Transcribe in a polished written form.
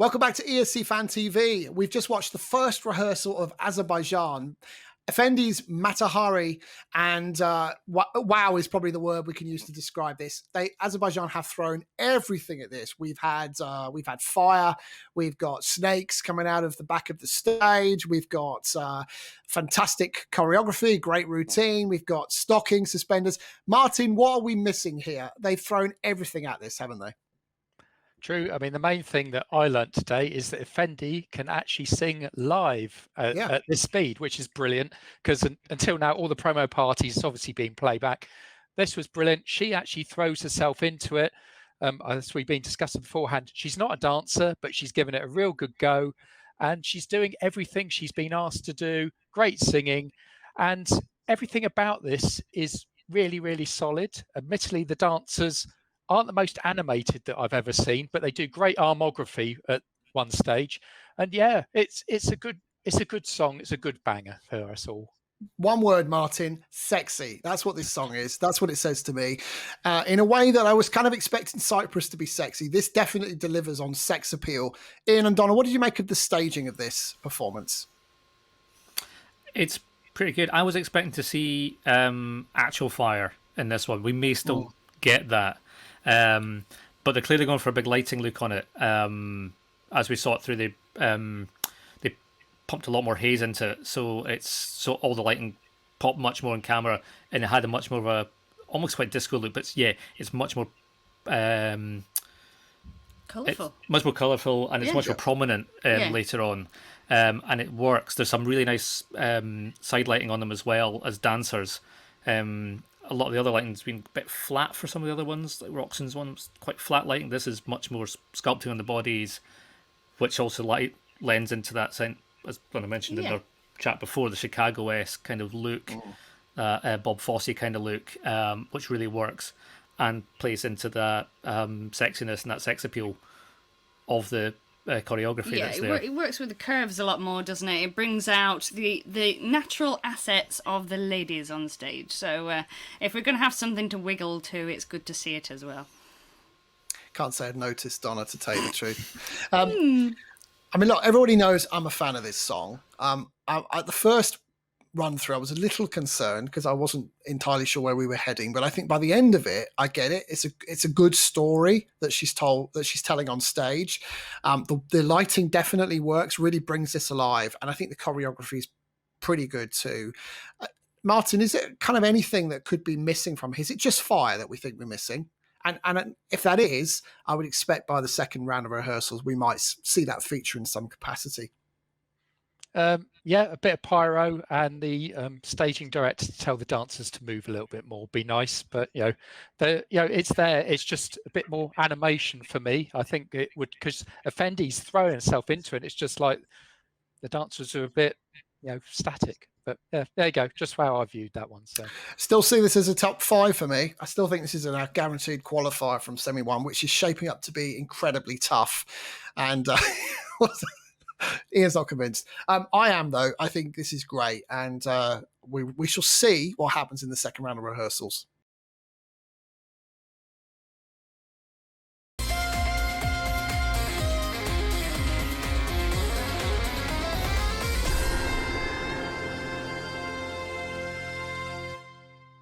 Welcome back to ESC Fan TV. We've just watched the first rehearsal of Azerbaijan. Efendi's Matahari and wow is probably the word we can use to describe this. Azerbaijan have thrown everything at this. We've had fire, we've got snakes coming out of the back of the stage, we've got fantastic choreography, great routine, we've got stocking suspenders. Martin, what are we missing here? They've thrown everything at this, haven't they? True. I mean, the main thing that I learned today is that Efendi can actually sing live at this speed, which is brilliant because until now, all the promo parties has obviously been playback. This was brilliant. She actually throws herself into it. As we've been discussing beforehand, she's not a dancer, but she's given it a real good go. And she's doing everything she's been asked to do. Great singing. And everything about this is really, really solid. Admittedly, the dancers aren't the most animated that I've ever seen, but they do great armography at one stage. And yeah, it's a good song. It's a good banger for us all. One word, Martin, sexy. That's what this song is. That's what it says to me. In a way that I was kind of expecting Cyprus to be sexy, this definitely delivers on sex appeal. Ian and Donna, what did you make of the staging of this performance? It's pretty good. I was expecting to see actual fire in this one. We may still get that. But they're clearly going for a big lighting look on it. As we saw it through they pumped a lot more haze into it, so all the lighting popped much more on camera, and it had a much more of a almost quite disco look. But yeah, it's much more colourful. Much more colourful, and it's much more prominent later on. And it works. There's some really nice side lighting on them as well as dancers. A lot of the other lighting's been a bit flat for some of the other ones. Like Roxanne's one was quite flat lighting. This is much more sculpting on the bodies, which also lends into that sense, as Donna mentioned in our chat before, the Chicago-esque kind of look, Bob Fosse kind of look, which really works and plays into that sexiness and that sex appeal of the choreography that's there. It works with the curves a lot more, doesn't it? It brings out the natural assets of the ladies on stage. So if we're going to have something to wiggle to, it's good to see it as well. Can't say I'd noticed, Donna, to tell you the truth. I mean, look, everybody knows I'm a fan of this song. At the first run through, I was a little concerned because I wasn't entirely sure where we were heading, but I think by the end of it, I get it. It's a good story that she's telling on stage. The lighting definitely works, really brings this alive, and I think the choreography is pretty good too. Martin, is it kind of anything that could be missing from it? Is it just fire that we think we're missing? And if that is, I would expect by the second round of rehearsals we might see that feature in some capacity. A bit of pyro and the staging director to tell the dancers to move a little bit more be nice, but it's there. It's just a bit more animation for me. I think it would, because Efendi's throwing herself into it. It's just like the dancers are a bit static. But yeah, there you go. Just how I viewed that one. So still see this as a top 5 for me. I still think this is a guaranteed qualifier from semi-1, which is shaping up to be incredibly tough. And Ian's not convinced. I am, though. I think this is great, and we shall see what happens in the second round of rehearsals.